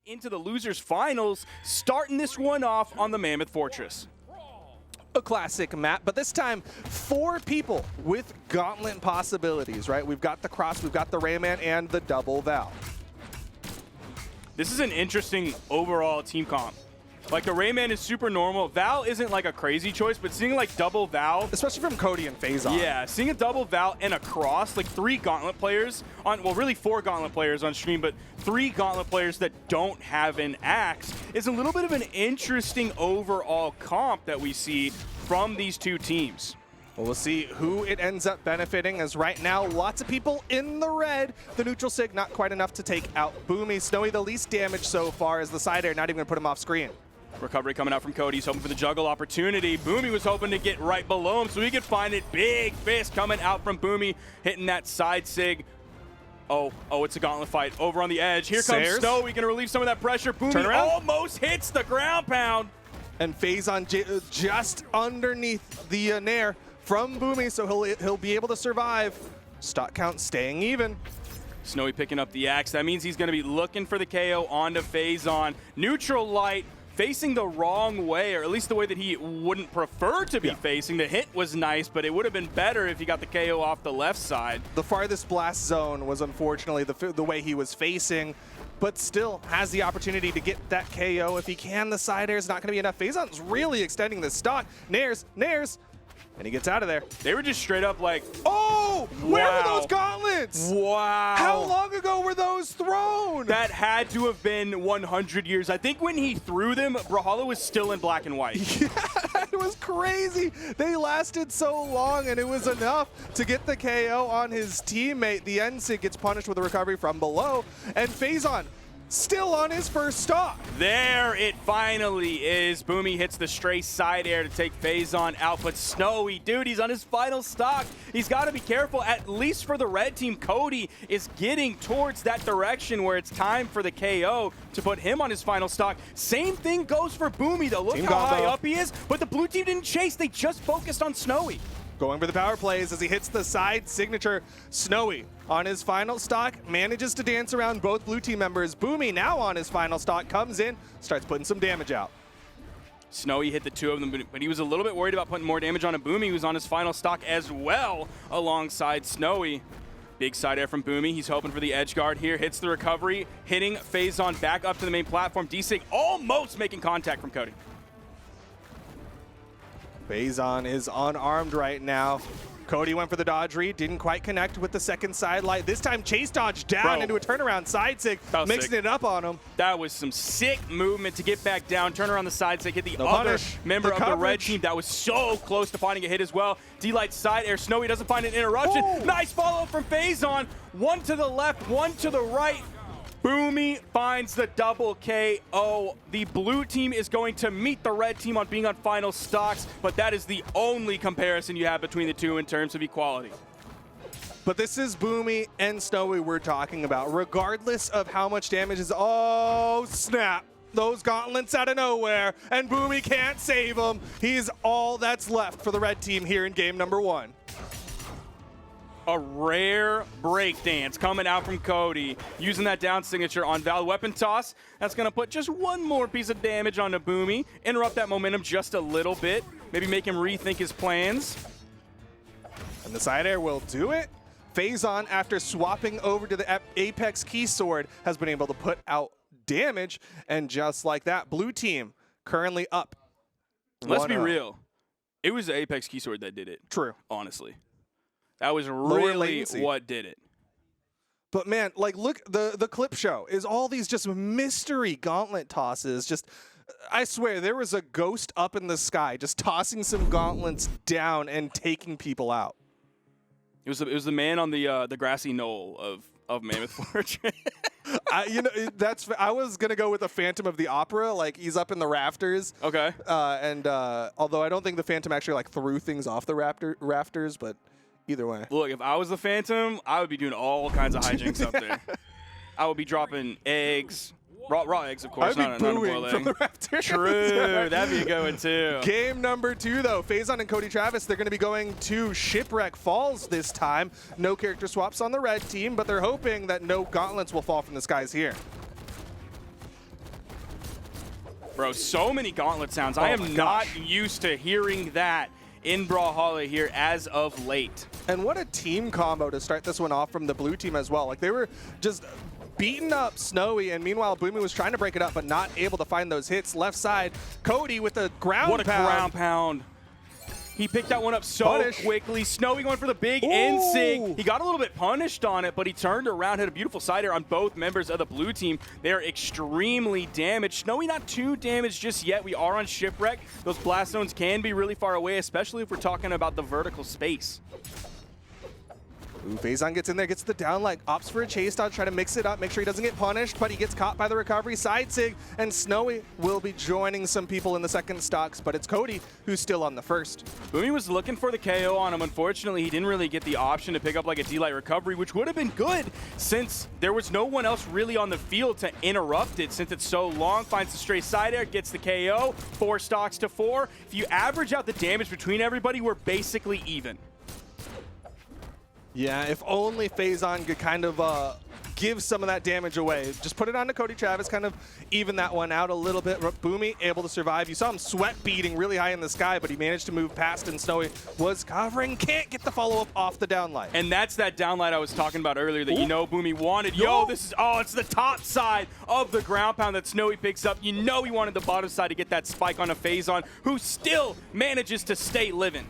into the losers finals, starting this one off on the Mammoth Fortress. A classic map, but this time 4 people with gauntlet possibilities, right? We've got the Cross, we've got the Rayman, and the double Val. This is an interesting overall team comp. Like, the Rayman is super normal. Val isn't like a crazy choice, but seeing like double Val, especially from Cody and Phazon. Yeah, seeing a double Val and a Cross, like 3 Gauntlet players on, well, really 4 Gauntlet players on stream, but 3 Gauntlet players that don't have an axe is a little bit of an interesting overall comp that we see from these 2 teams. Well, we'll see who it ends up benefiting, as right now, lots of people in the red. The neutral sig, not quite enough to take out Boomie. Snowy, the least damage so far, as the side air not even gonna put him off screen. Recovery coming out from Cody. He's hoping for the juggle opportunity. Boomie was hoping to get right below him so he could find it. Big fist coming out from Boomie, hitting that side sig. Oh, it's a gauntlet fight over on the edge. Here comes Snowy, gonna relieve some of that pressure. Boomie almost hits the ground pound. And Phazon just underneath the nair from Boomie, so he'll be able to survive. Stock count staying even. Snowy picking up the axe. That means he's gonna be looking for the KO onto Phazon. Neutral light, facing the wrong way, or at least the way that he wouldn't prefer to be facing. The hit was nice, but it would have been better if he got the KO off the left side. The farthest blast zone was unfortunately the way he was facing, but still has the opportunity to get that KO if he can. The side air is not going to be enough. Phazon's really extending the stock. Nairs, and he gets out of there. They were just straight up like, oh, where were those gauntlets? Wow. How long ago were those thrown? That had to have been 100 years. I think when he threw them, Brawlhalla was still in black and white. Yeah, it was crazy. They lasted so long, and it was enough to get the KO on his teammate. The NSIG gets punished with a recovery from below, and Phazon still on his first stock. There it finally is. Boomie hits the stray side air to take Phazon out, but Snowy, dude, he's on his final stock. He's got to be careful, at least for the red team. Cody is getting towards that direction where it's time for the KO to put him on his final stock. Same thing goes for Boomie, though. Look how high up he is, but the blue team didn't chase. They just focused on Snowy. Going for the power plays as he hits the side signature. Snowy on his final stock manages to dance around both blue team members. Boomie now on his final stock comes in, starts putting some damage out. Snowy hit the 2 of them, but he was a little bit worried about putting more damage on a Boomie, who's on his final stock as well alongside Snowy. Big side air from Boomie. He's hoping for the edge guard here. Hits the recovery, hitting Phazon back up to the main platform. D-Sig almost making contact from Cody. Phazon is unarmed right now. Cody went for the dodge read, didn't quite connect with the second side light. This time chase dodge down into a turnaround side sig, mixing it up on him. That was some sick movement to get back down, turn around the side sig, hit the other member of the red team. That was so close to finding a hit as well. D-Light side air, Snowy doesn't find an interruption. Ooh. Nice follow from Phazon. One to the left, one to the right. Boomie finds the double KO. The blue team is going to meet the red team on being on final stocks, but that is the only comparison you have between the two in terms of equality. But this is Boomie and Snowy we're talking about. Regardless of how much damage is, oh snap. Those gauntlets out of nowhere, and Boomie can't save him. He's all that's left for the red team here in game number 1. A rare breakdance coming out from Cody, using that down signature on Val. Weapon toss, that's gonna put just one more piece of damage onto Boomie, interrupt that momentum just a little bit, maybe make him rethink his plans. And the side air will do it. Phazon, after swapping over to the Apex Key Sword, has been able to put out damage, and just like that, blue team currently up. Let's be real. It was the Apex Key Sword that did it. True. Honestly. That was really what did it. But man, like, look, the clip show is all these just mystery gauntlet tosses. Just, I swear, there was a ghost up in the sky just tossing some gauntlets down and taking people out. It was the man on the grassy knoll of Mammoth Fortress. You know, I was gonna go with the Phantom of the Opera. Like, he's up in the rafters. Okay. Although I don't think the Phantom actually like threw things off the rafters, but. Either way. Look, if I was the Phantom, I would be doing all kinds of hijinks up there. I would be dropping eggs, raw eggs, of course. I'd be booing from the rafters. True, that'd be a good one too. Game number 2, though. Phazon and Cody Travis, they're going to be going to Shipwreck Falls this time. No character swaps on the red team, but they're hoping that no gauntlets will fall from the skies here. Bro, so many gauntlet sounds. I am not used to hearing that in Brawlhalla here as of late. And what a team combo to start this one off from the blue team as well. Like, they were just beating up Snowy, and meanwhile Boomie was trying to break it up but not able to find those hits. Left side, Cody with the ground pound. What a ground pound. He picked that one up so quickly. Snowy going for the big NSYNC. He got a little bit punished on it, but he turned around, hit a beautiful side air on both members of the blue team. They are extremely damaged. Snowy not too damaged just yet. We are on Shipwreck. Those blast zones can be really far away, especially if we're talking about the vertical space. Ooh, Phazon gets in there, gets the down, like opts for a chase dodge, try to mix it up, make sure he doesn't get punished, but he gets caught by the recovery. Side sig, and Snowy will be joining some people in the second stocks, but it's Cody who's still on the first. Boomie was looking for the KO on him. Unfortunately, he didn't really get the option to pick up like a D-Light recovery, which would have been good since there was no one else really on the field to interrupt it since it's so long. Finds the stray side air, gets the KO, 4 stocks to 4. If you average out the damage between everybody, we're basically even. Yeah, if only Phazon could kind of give some of that damage away. Just put it on to Cody Travis, kind of even that one out a little bit. Boomie able to survive. You saw him sweat beating really high in the sky, but he managed to move past, and Snowy was covering. Can't get the follow-up off the downlight. And that's that downlight I was talking about earlier that you know Boomie wanted. Yo, this is, it's the top side of the ground pound that Snowy picks up. You know he wanted the bottom side to get that spike on a Phazon, who still manages to stay living.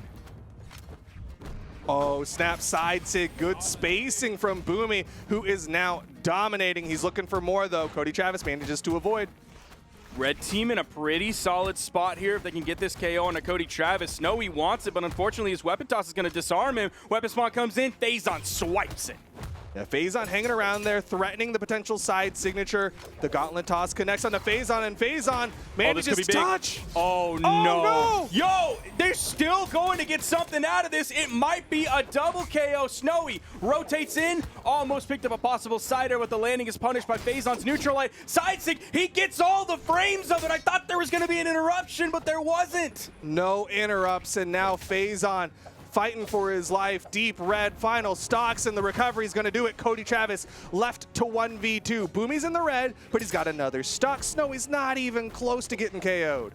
Oh, snap side sig. Good spacing from Boomie, who is now dominating. He's looking for more, though. Cody Travis manages to avoid. Red team in a pretty solid spot here if they can get this KO on a Cody Travis. Snowy wants it, but unfortunately his weapon toss is going to disarm him. Weapon spawn comes in, Phazon swipes it. Yeah, Phazon hanging around there, threatening the potential side signature. The gauntlet toss connects on to Phazon, and Phazon manages to touch. Oh, no. Yo, they're still going to get something out of this. It might be a double KO. Snowy rotates in, almost picked up a possible side air, but the landing is punished by Phazon's neutral light. Side sig, he gets all the frames of it. I thought there was going to be an interruption, but there wasn't. No interrupts, and now Phazon fighting for his life. Deep red, final stocks, and the recovery is going to do it. Cody Travis left to 1v2. Boomie's in the red, but he's got another stock. Snowy's not even close to getting KO'd.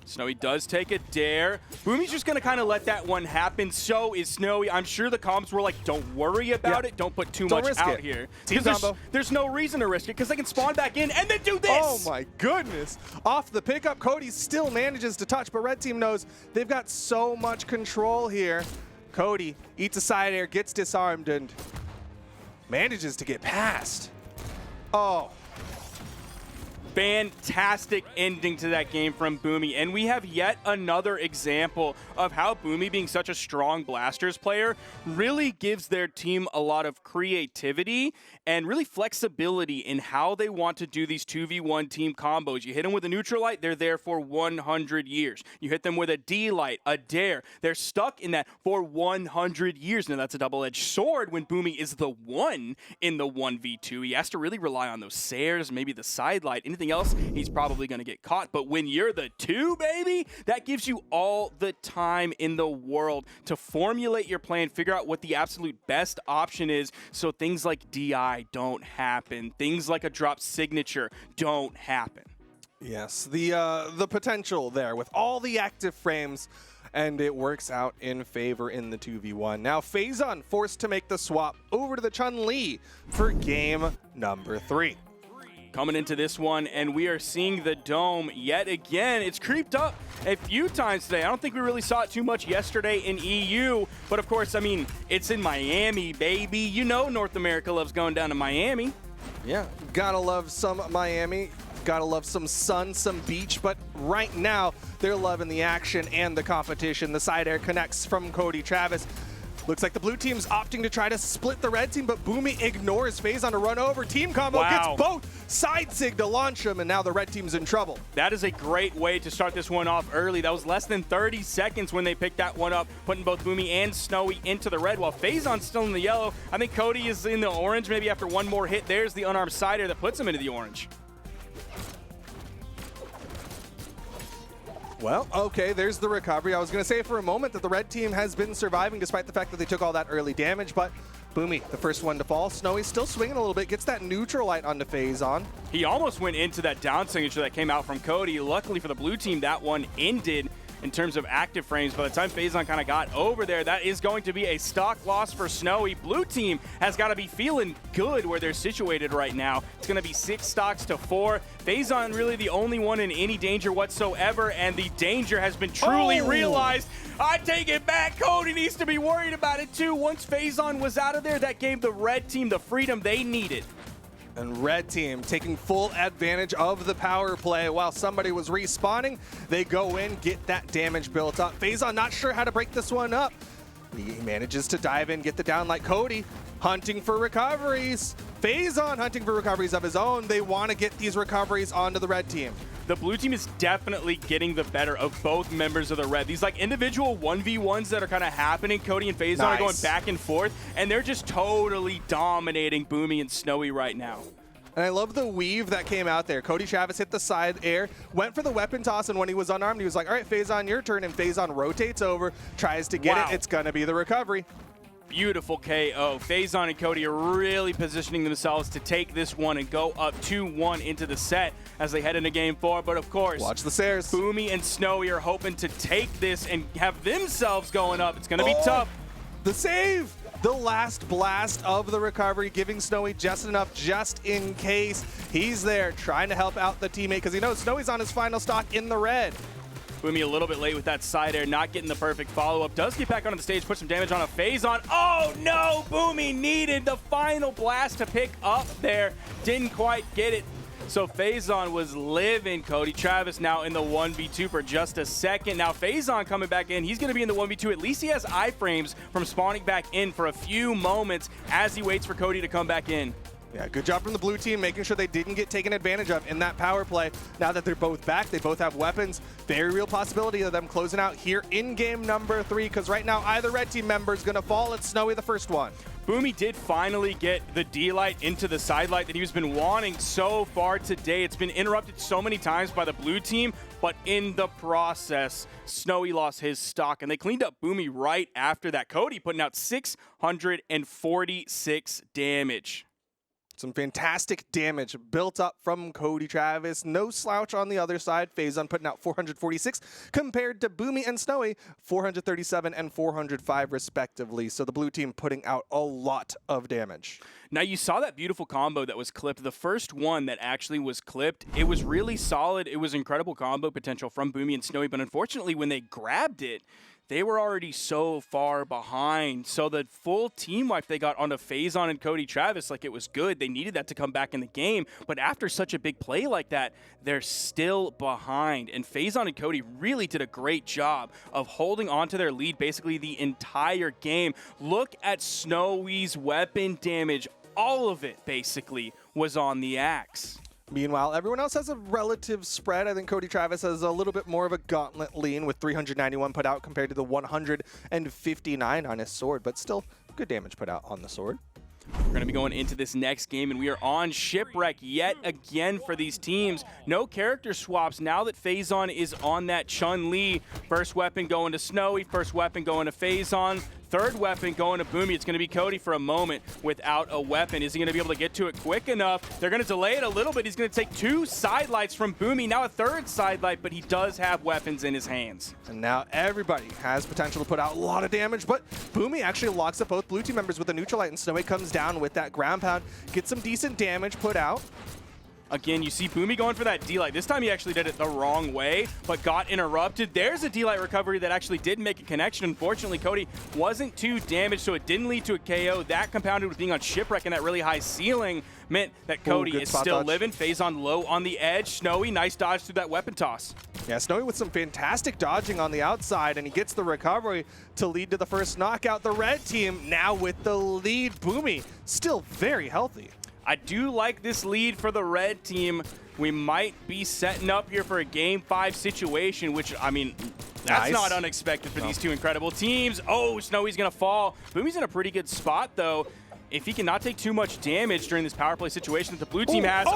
Snowy does take a dare. Boomie's just going to kind of let that one happen. So is Snowy. I'm sure the comms were like, don't worry about it. Don't put too much out here. Team combo. There's no reason to risk it because they can spawn back in and then do this. Oh my goodness. Off the pickup, Cody still manages to touch, but red team knows they've got so much control here. Cody eats a side air, gets disarmed, and manages to get past. Oh. Fantastic ending to that game from Boomie, and we have yet another example of how Boomie, being such a strong blasters player, really gives their team a lot of creativity and really flexibility in how they want to do these 2v1 team combos. You hit them with a neutral light, they're there for 100 years. You hit them with a D-light, a dare, they're stuck in that for 100 years. Now that's a double-edged sword when Boomie is the one in the 1v2. He has to really rely on those Sares, maybe the side light, anything else, he's probably going to get caught. But when you're the 2, baby, that gives you all the time in the world to formulate your plan, figure out what the absolute best option is so things like DI don't happen, things like a drop signature don't happen. Yes, the potential there with all the active frames, and it works out in favor in the 2v1. Now Phazon forced to make the swap over to the Chun-Li for game number 3. Coming into this one, and we are seeing the dome yet again. It's creeped up a few times today. I don't think we really saw it too much yesterday in EU, but of course, I mean, it's in Miami, baby. You know North America loves going down to Miami. Yeah, gotta love some Miami. Gotta love some sun, some beach, but right now, they're loving the action and the competition. The side air connects from Cody Travis. Looks like the blue team's opting to try to split the red team, but Boomie ignores Phazon to run over. Team combo gets both side sig to launch him, and now the red team's in trouble. That is a great way to start this one off early. That was less than 30 seconds when they picked that one up, putting both Boomie and Snowy into the red, while Phazon's still in the yellow. I think Cody is in the orange. Maybe after one more hit, there's the unarmed side air that puts him into the orange. Well, okay, there's the recovery. I was going to say for a moment that the red team has been surviving despite the fact that they took all that early damage, but Boomie, the first one to fall. Snowy's still swinging a little bit, gets that neutral light onto Phazon. He almost went into that down signature that came out from Cody. Luckily for the blue team, that one ended in terms of active frames. By the time Phazon kind of got over there, that is going to be a stock loss for Snowy. Blue team has got to be feeling good where they're situated right now. It's going to be 6 stocks to 4. Phazon really the only one in any danger whatsoever, and the danger has been truly realized. I take it back. Cody needs to be worried about it too. Once Phazon was out of there, that gave the red team the freedom they needed. And red team taking full advantage of the power play while somebody was respawning. They go in, get that damage built up. Phazon not sure how to break this one up. He manages to dive in, get the down like Cody, hunting for recoveries. Phazon hunting for recoveries of his own. They want to get these recoveries onto the red team. The blue team is definitely getting the better of both members of the red. These like individual 1v1s that are kind of happening. Cody and Phazon are going back and forth, and they're just totally dominating Boomie and Snowy right now. And I love the weave that came out there. Cody Travis hit the side air, went for the weapon toss, and when he was unarmed, he was like, all right, Phazon, your turn. And Phazon rotates over, tries to get it. It's going to be the recovery. Beautiful KO. Phazon and Cody are really positioning themselves to take this one and go up 2-1 into the set as they head into game 4. But of course, watch the stairs. Boomie and Snowy are hoping to take this and have themselves going up. It's going to be tough. The save! The last blast of the recovery, giving Snowy just enough just in case. He's there trying to help out the teammate because he knows Snowy's on his final stock in the red. Boomie a little bit late with that side air, not getting the perfect follow-up. Does get back onto the stage, put some damage on a Phazon. Oh no, Boomie needed the final blast to pick up there. Didn't quite get it. So Phazon was living. Cody Travis now in the 1v2 for just a second. Now Phazon coming back in. He's going to be in the 1v2. At least he has iframes from spawning back in for a few moments as he waits for Cody to come back in. Yeah, good job from the blue team, making sure they didn't get taken advantage of in that power play. Now that they're both back, they both have weapons. Very real possibility of them closing out here in game number 3, because right now either red team member is going to fall. It's Snowy the first one. Boomie did finally get the D-Light into the side light that he's been wanting so far today. It's been interrupted so many times by the blue team, but in the process, Snowy lost his stock, and they cleaned up Boomie right after that. Cody putting out 646 damage. Some fantastic damage built up from Cody Travis. No slouch on the other side. Phazon putting out 446 compared to Boomie and Snowy, 437 and 405 respectively. So the blue team putting out a lot of damage. Now you saw that beautiful combo that was clipped. The first one that actually was clipped, it was really solid. It was incredible combo potential from Boomie and Snowy, but unfortunately when they grabbed it, they were already so far behind. So the full team wipe they got onto Phazon and Cody Travis, like it was good. They needed that to come back in the game. But after such a big play like that, they're still behind. And Phazon and Cody really did a great job of holding on to their lead basically the entire game. Look at Snowy's weapon damage. All of it basically was on the axe. Meanwhile, everyone else has a relative spread. I think Cody Travis has a little bit more of a gauntlet lean with 391 put out compared to the 159 on his sword, but still good damage put out on the sword. We're going to be going into this next game, and we are on Shipwreck yet again for these teams. No character swaps now that Phazon is on that Chun-Li. First weapon going to Snowy, first weapon going to Phazon. Third weapon going to Boomie. It's going to be Cody for a moment without a weapon. Is he going to be able to get to it quick enough? They're going to delay it a little bit. He's going to take 2 side lights from Boomie. Now a third side light, but he does have weapons in his hands. And now everybody has potential to put out a lot of damage, but Boomie actually locks up both blue team members with a neutral light, and Snowy comes down with that ground pound, gets some decent damage put out. Again, you see Boomie going for that D-Light. This time he actually did it the wrong way, but got interrupted. There's a D-Light recovery that actually did make a connection. Unfortunately, Cody wasn't too damaged, so it didn't lead to a KO. That compounded with being on Shipwreck and that really high ceiling meant that Cody is still living. Phazon low on the edge. Snowy, nice dodge through that weapon toss. Yeah, Snowy with some fantastic dodging on the outside, and he gets the recovery to lead to the first knockout. The red team now with the lead. Boomie still very healthy. I do like this lead for the red team. We might be setting up here for a Game 5 situation, which, I mean, that's not unexpected for these two incredible teams. Oh, Snowy's going to fall. Boomie's in a pretty good spot, though. If he cannot take too much damage during this power play situation that the blue team has.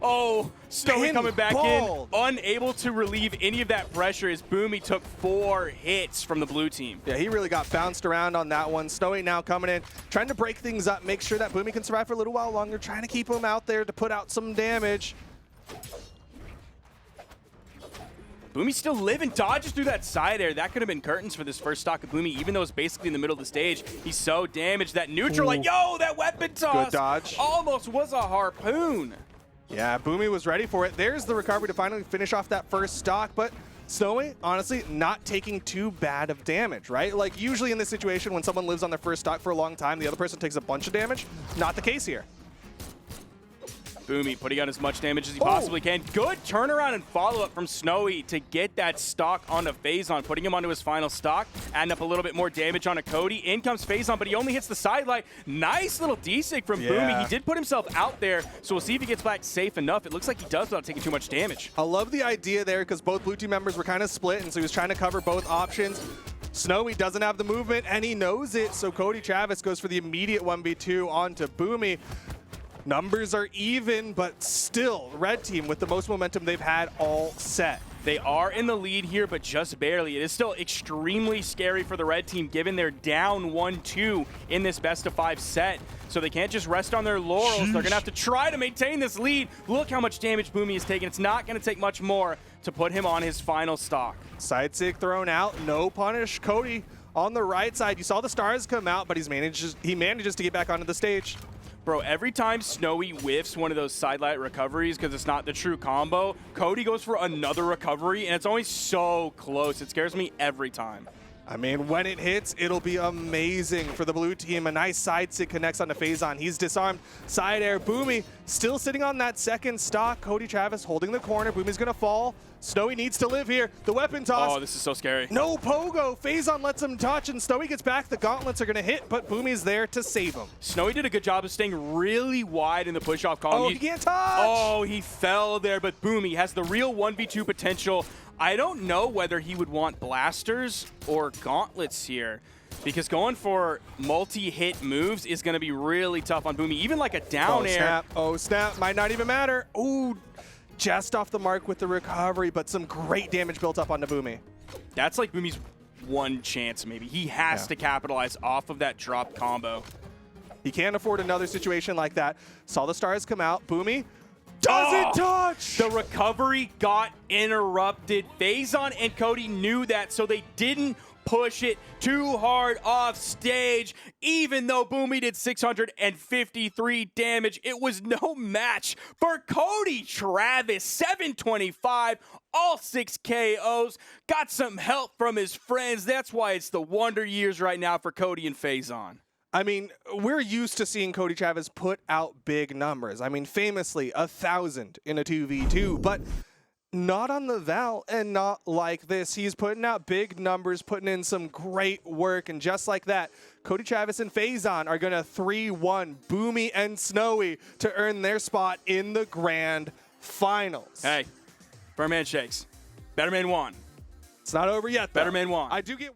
Oh, Snowy coming back Pinballed. in, unable to relieve any of that pressure as Boomie took 4 hits from the blue team. Yeah, he really got bounced around on that one. Snowy now coming in, trying to break things up, make sure that Boomie can survive for a little while longer, trying to keep him out there to put out some damage. Boomie still living, dodges through that side air. That could have been curtains for this first stock of Boomie, even though it's basically in the middle of the stage. He's so damaged. That neutral, like, yo, that weapon toss. Good dodge. Almost was a harpoon. Yeah, Boomie was ready for it. There's the recovery to finally finish off that first stock, but Snowy, honestly, not taking too bad of damage, right? Like, usually in this situation, when someone lives on their first stock for a long time, the other person takes a bunch of damage. Not the case here. Boomie putting on as much damage as he possibly can. Good turnaround and follow-up from Snowy to get that stock onto Phazon, putting him onto his final stock, adding up a little bit more damage onto Cody. In comes Phazon, but he only hits the sidelight. Nice little desig from Boomie. He did put himself out there, so we'll see if he gets back safe enough. It looks like he does without taking too much damage. I love the idea there because both blue team members were kind of split, and so he was trying to cover both options. Snowy doesn't have the movement, and he knows it, so Cody Travis goes for the immediate 1v2 onto Boomie. Numbers are even, but still, red team with the most momentum they've had all set. They are in the lead here, but just barely. It is still extremely scary for the red team, given they're down 1-2 in this best-of-5 set. So they can't just rest on their laurels. They're going to have to try to maintain this lead. Look how much damage Boomie has taken. It's not going to take much more to put him on his final stock. Side sig thrown out, no punish. Cody on the right side. You saw the stars come out, but he manages to get back onto the stage. Bro, every time Snowy whiffs one of those sidelight recoveries because it's not the true combo, Cody goes for another recovery, and it's always so close. It scares me every time. I mean, when it hits, it'll be amazing for the blue team. A nice side sig connects onto Phazon. He's disarmed. Side air. Boomie still sitting on that second stock. Cody Travis holding the corner. Boomie's going to fall. Snowy needs to live here. The weapon toss. Oh, this is so scary. No pogo. Phazon lets him touch, and Snowy gets back. The gauntlets are going to hit, but Boomie's there to save him. Snowy did a good job of staying really wide in the push-off column. Oh, he can't touch. Oh, he fell there, but Boomie has the real 1v2 potential. I don't know whether he would want blasters or gauntlets here, because going for multi-hit moves is going to be really tough on Boomie. Even like a down air. Snap. Oh, snap. Might not even matter. Ooh, just off the mark with the recovery, but some great damage built up onto Boomie. That's like Boomie's one chance, maybe. He has to capitalize off of that drop combo. He can't afford another situation like that. Saw the stars come out. Boomie doesn't touch. The recovery got interrupted. Phazon and Cody knew that, so they didn't push it too hard off stage. Even though Boomie did 653 damage, it was no match for Cody Travis. 725, all 6 KOs. Got some help from his friends. That's why it's the wonder years right now for Cody and Phazon. I mean, we're used to seeing Cody Travis put out big numbers. I mean, famously, 1,000 in a 2v2, but not on the Val and not like this. He's putting out big numbers, putting in some great work, and just like that, Cody Travis and Phazon are going to 3-1 Boomie and Snowy to earn their spot in the grand finals. Hey, Birdman shakes. Better man won. It's not over yet, though. Better man won. I do get